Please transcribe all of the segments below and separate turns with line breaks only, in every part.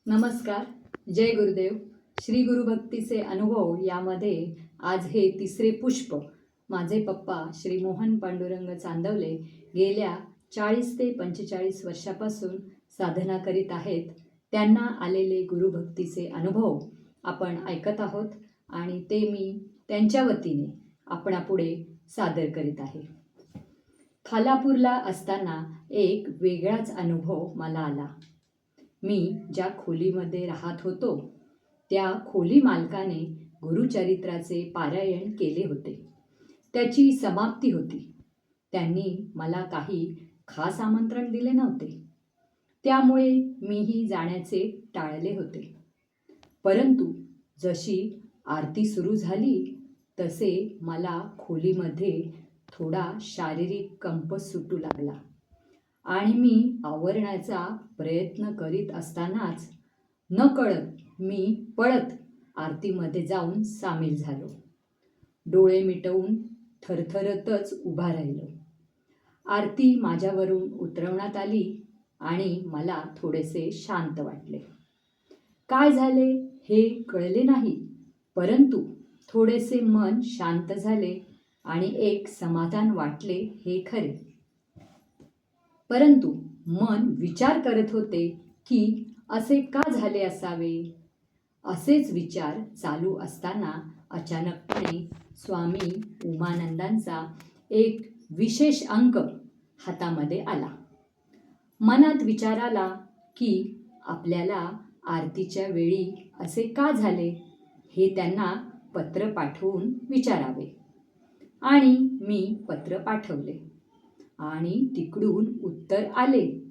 नमस्कार. जय गुरुदेव. श्री गुरुभक्तीचे अनुभव यामध्ये आज हे तिसरे पुष्प. माझे पप्पा श्री मोहन पांडुरंग चांदवले गेल्या 40 ते 45 वर्षापासून साधना करीत आहेत. त्यांना आलेले गुरुभक्तीचे अनुभव आपण ऐकत आहोत आणि ते मी त्यांच्या वतीने आपणापुढे सादर करीत आहे. खालापूरला असताना एक वेगळाच अनुभव मला आला. मी ज्या खोलीमध्ये राहत होतो त्या खोली मालकाने गुरुचरित्राचे पारायण केले होते. त्याची समाप्ती होती. त्यांनी मला काही खास आमंत्रण दिले नव्हते, त्यामुळे मीही जाण्याचे टाळले होते. परंतु जशी आरती सुरू झाली तसे मला खोलीमध्ये थोडा शारीरिक कंप सुटू लागला आणि मी आवरण्याचा प्रयत्न करीत असतानाच नकळत मी पळत आरतीमध्ये जाऊन सामील झालो. डोळे मिटवून थरथरतच उभा राहिलो. आरती माझ्यावरून उतरवण्यात आली आणि मला थोडेसे शांत वाटले. काय झाले हे कळले नाही, परंतु थोडेसे मन शांत झाले आणि एक समाधान वाटले हे खरे. परंतु मन विचार करत होते की असे का झाले असावे. असेच विचार चालू असताना अचानकपणे स्वामी उमानंदांचा एक विशेष अंक हातामध्ये आला. मनात विचार आला की आपल्याला आरतीच्या वेळी असे का झाले हे त्यांना पत्र पाठवून विचारावे. आणि मी पत्र पाठवले आणि तिकडून उत्तर आले,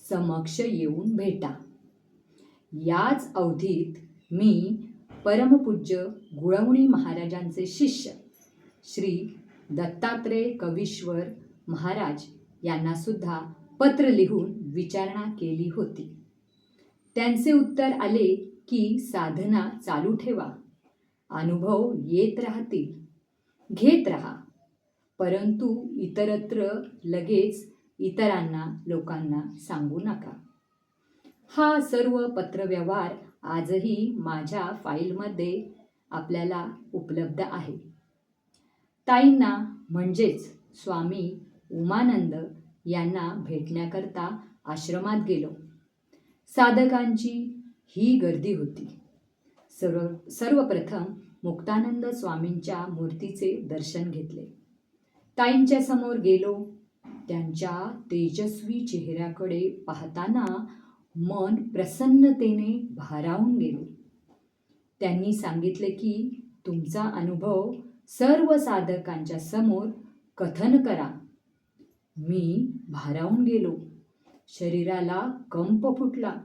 समक्ष येऊन भेटा. याच अवधीत मी परमपूज्य गुळवणी महाराजांचे शिष्य श्री दत्तात्रेय कवीश्वर महाराज यांना सुद्धा पत्र लिहून विचारणा केली होती. त्यांचे उत्तर आले की साधना चालू ठेवा, अनुभव येत राहतील, घेत राहा, परंतु इतरत्र लगेच इतरांना लोकांना सांगू नका. हा सर्व पत्रव्यवहार आजही माझ्या फाईलमध्ये आपल्याला उपलब्ध आहे. ताईंना म्हणजेच स्वामी उमानंद यांना भेटण्याकरता आश्रमात गेलो. साधकांची ही गर्दी होती. सर्वप्रथम मुक्तानंद स्वामींच्या मूर्तीचे दर्शन घेतले. ताईंच्या समोर गेलो. त्यांच्या तेजस्वी चेहऱ्याकडे पाहताना मन प्रसन्नतेने भारावून गेले. त्यांनी सांगितले की तुमचा अनुभव सर्व साधकांच्या समोर कथन करा. मी भारावून गेलो. शरीराला कंप फुटला.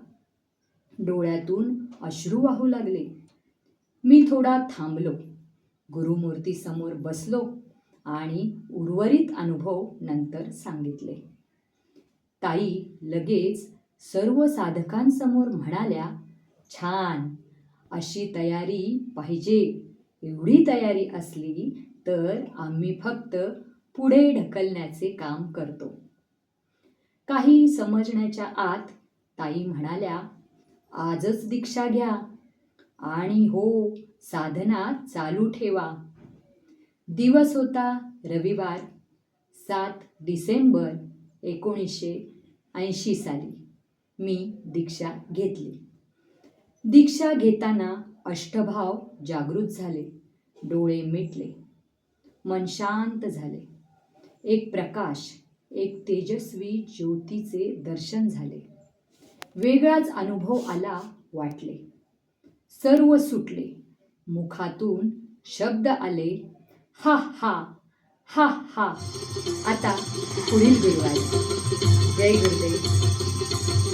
डोळ्यातून अश्रू वाहू लागले. मी थोडा थांबलो. गुरुमूर्तीसमोर बसलो आणि उर्वरित अनुभव नंतर सांगितले. ताई लगेच सर्व साधकांसमोर म्हणाल्या, छान, अशी तयारी पाहिजे. एवढी तयारी असली तर आम्ही फक्त पुढे ढकलण्याचे काम करतो. काही समजण्याच्या आत ताई म्हणाल्या, आजच दीक्षा घ्या आणि हो, साधना चालू ठेवा. दिवस होता रविवार, 7 डिसेंबर 1980 साली. मी दीक्षा घेतली. दीक्षा घेताना अष्टभाव जागृत झाले. डोळे मिटले. मन शांत झाले. एक प्रकाश, एक तेजस्वी ज्योतीचे दर्शन झाले. वेगळाच अनुभव आला वाटले. सर्व सुटले. मुखातून शब्द आले, हा हा हा हा. आता पुढील गुरुवार. जय गुरुदेव.